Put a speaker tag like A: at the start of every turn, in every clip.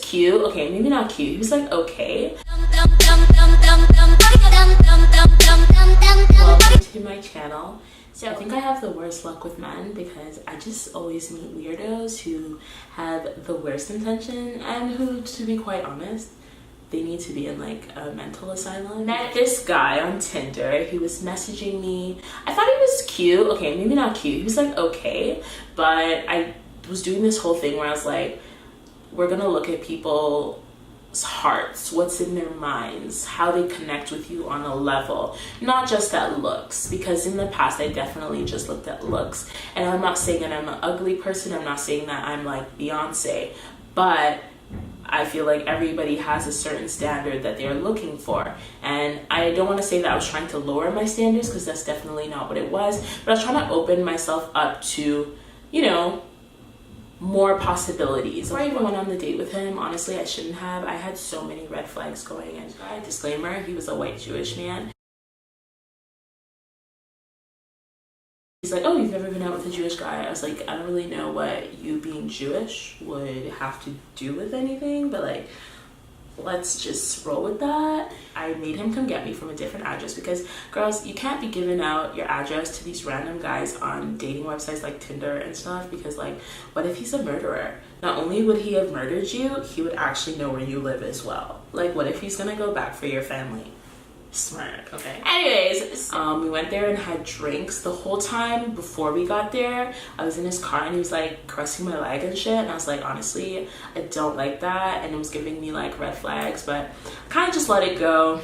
A: cute. Okay, maybe not cute. He was like okay. Welcome to my channel. So I think I have the worst luck with men because I just always meet weirdos who have the worst intention and who, to be quite honest, they need to be in like a mental asylum. Met this guy on Tinder. He was messaging me. I thought he was cute. Okay, maybe not cute. He was like okay, but I was doing this whole thing where I was like, we're gonna look at people's hearts, what's in their minds, how they connect with you on a level, not just at looks, because in the past I definitely just looked at looks. And I'm not saying that I'm an ugly person, I'm not saying that I'm like Beyonce, but I feel like everybody has a certain standard that they're looking for. And I don't want to say that I was trying to lower my standards, because that's definitely not what it was, but I was trying to open myself up to, you know, more possibilities. Before I even went on the date with him, honestly, I shouldn't have. I had so many red flags going in. Disclaimer, he was a white Jewish man. He's like, oh, you've never been out with a Jewish guy? I was like, I don't really know what you being Jewish would have to do with anything, but like, let's just roll with that. I made him come get me from a different address, because girls, you can't be giving out your address to these random guys on dating websites like Tinder and stuff, because like, what if he's a murderer? Not only would he have murdered you, he would actually know where you live as well. Like, what if he's gonna go back for your family? Smart. Okay, anyways, we went there and had drinks. The whole time before we got there, I was in his car and he was like caressing my leg and shit, and I was like, honestly, I don't like that, and it was giving me like red flags, but I kind of just let it go.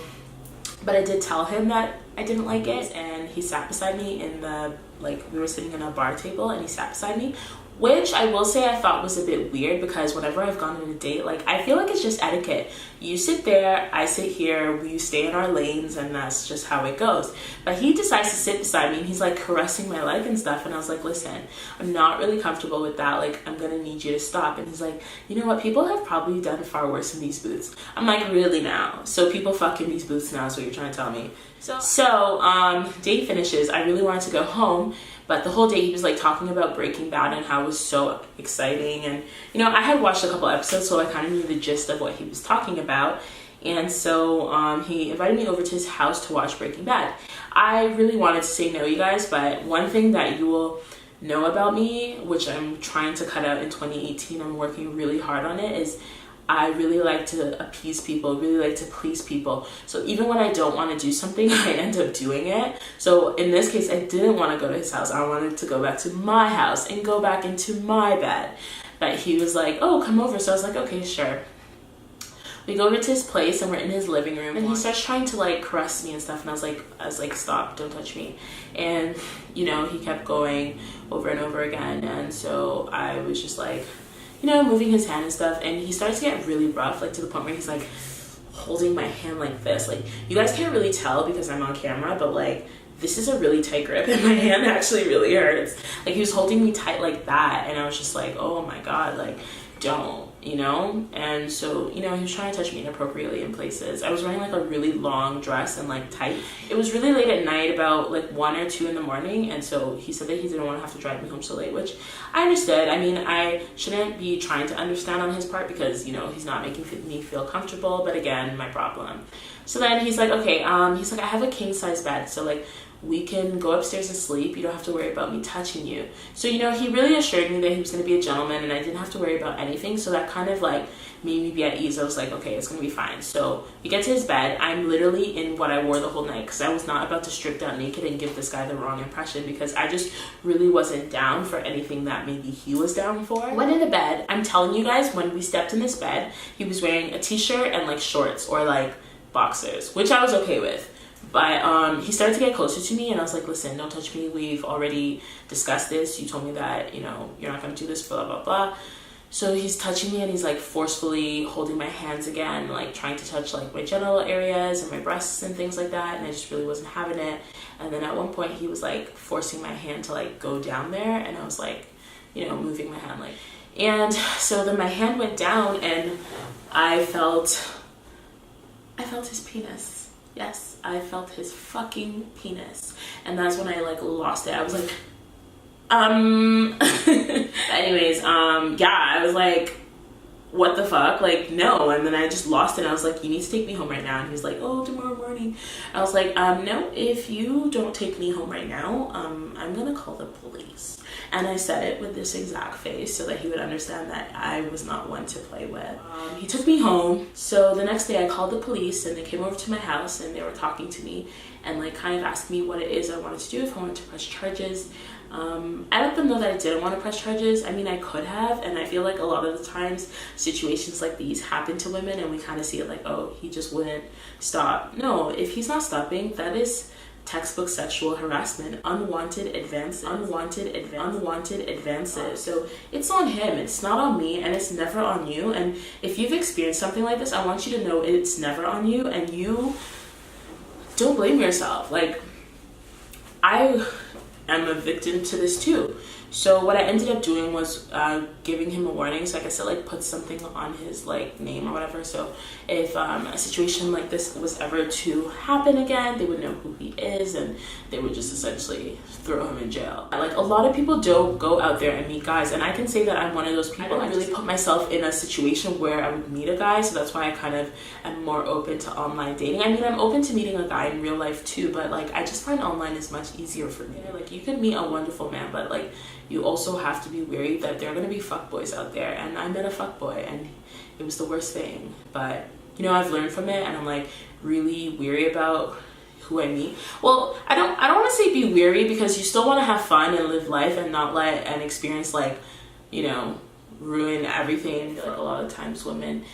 A: But I did tell him that I didn't like it, and he sat beside me in the, like, we were sitting in a bar table and he sat beside me, which I will say I thought was a bit weird, because whenever I've gone on a date, like, I feel like it's just etiquette. You sit there, I sit here, we stay in our lanes, and that's just how it goes. But he decides to sit beside me and he's like caressing my leg and stuff, and I was like, listen, I'm not really comfortable with that, like, I'm gonna need you to stop. And he's like, you know what, people have probably done far worse in these booths. I'm like, really now? So people fuck in these booths now is what you're trying to tell me? So date finishes. I really wanted to go home, but the whole day he was like talking about Breaking Bad and how it was so exciting. And you know, I had watched a couple episodes, so I kind of knew the gist of what he was talking about. And so he invited me over to his house to watch Breaking Bad. I really wanted to say no, you guys, but one thing that you will know about me, which I'm trying to cut out in 2018, I'm working really hard on it, is I really like to appease people, really like to please people. So even when I don't want to do something, I end up doing it. So in this case, I didn't want to go to his house. I wanted to go back to my house and go back into my bed. But he was like, oh, come over. So I was like, okay, sure. We go over to his place and we're in his living room, and he starts trying to like caress me and stuff, and I was like, stop, don't touch me. And you know, he kept going over and over again, and so I was just like, you know, moving his hand and stuff, and he starts to get really rough, like to the point where he's like holding my hand like this. Like, you guys can't really tell because I'm on camera, but like, this is a really tight grip and my hand actually really hurts. Like, he was holding me tight like that, and I was just like, oh my god, like, don't, you know? And so, you know, he was trying to touch me inappropriately in places. I was wearing like a really long dress and like tight. It was really late at night, about like 1 or 2 in the morning, and so he said that he didn't want to have to drive me home so late, which I understood. I mean, I shouldn't be trying to understand on his part, because, you know, he's not making me feel comfortable, but again, my problem. So then he's like, okay, he's like, I have a king size bed, so like, we can go upstairs and sleep. You don't have to worry about me touching you. So, you know, he really assured me that he was going to be a gentleman and I didn't have to worry about anything. So that kind of like made me be at ease. I was like, okay, it's going to be fine. So we get to his bed. I'm literally in what I wore the whole night, because I was not about to strip down naked and give this guy the wrong impression, because I just really wasn't down for anything that maybe he was down for. Went into bed. I'm telling you guys, when we stepped in this bed, he was wearing a t-shirt and like shorts or like boxers, which I was okay with. But he started to get closer to me, and I was like, listen, don't touch me. We've already discussed this. You told me that, you know, you're not going to do this, blah, blah, blah. So he's touching me, and he's like forcefully holding my hands again, like trying to touch like my genital areas and my breasts and things like that. And I just really wasn't having it. And then at one point he was like forcing my hand to like go down there, and I was like, you know, moving my hand like, and so then my hand went down and I felt his penis. Yes, I felt his fucking penis. And that's when I like lost it. I was like, anyways, yeah, I was like, what the fuck, like, no. And then I just lost it, and I was like, you need to take me home right now. And he was like, oh, tomorrow morning. I was like, no, if you don't take me home right now, I'm gonna call the police. And I said it with this exact face so that he would understand that I was not one to play with. He took me home. So the next day I called the police, and they came over to my house, and they were talking to me and like kind of asked me what it is I wanted to do, if I wanted to press charges. I let them know that I didn't want to press charges. I mean, I could have, and I feel like a lot of the times situations like these happen to women, and we kind of see it like, oh, he just wouldn't stop. No, if he's not stopping, that is textbook sexual harassment, unwanted advances. So it's on him, it's not on me, and it's never on you. And if you've experienced something like this, I want you to know it's never on you, and you don't blame yourself. Like, I am a victim to this too. So what I ended up doing was giving him a warning. So like I said, like, put something on his like name or whatever. So if a situation like this was ever to happen again, they would know who he is, and they would just essentially throw him in jail. Like, a lot of people don't go out there and meet guys, and I can say that I'm one of those people. I don't really put myself in a situation where I would meet a guy, so that's why I kind of am more open to online dating. I mean, I'm open to meeting a guy in real life too, but like, I just find online is much easier for me. Like, you can meet a wonderful man, but like, you also have to be wary that there are going to be fuckboys out there. And I met a fuckboy, and it was the worst thing. But, you know, I've learned from it, and I'm like really weary about who I meet. Well, I don't want to say be weary, because you still want to have fun and live life and not let an experience like, you know, ruin everything. Like, a lot of times women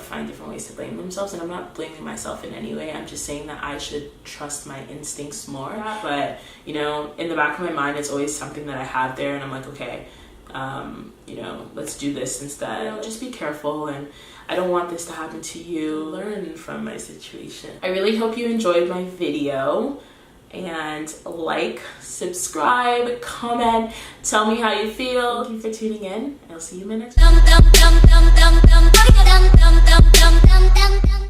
A: find different ways to blame themselves, and I'm not blaming myself in any way. I'm just saying that I should trust my instincts more. But, you know, in the back of my mind, it's always something that I have there, and I'm like, okay, you know, let's do this instead. You know, just be careful, and I don't want this to happen to you. Learn from my situation. I really hope you enjoyed my video, and like, subscribe, comment, tell me how you feel. Thank you for tuning in. I'll see you in my next video.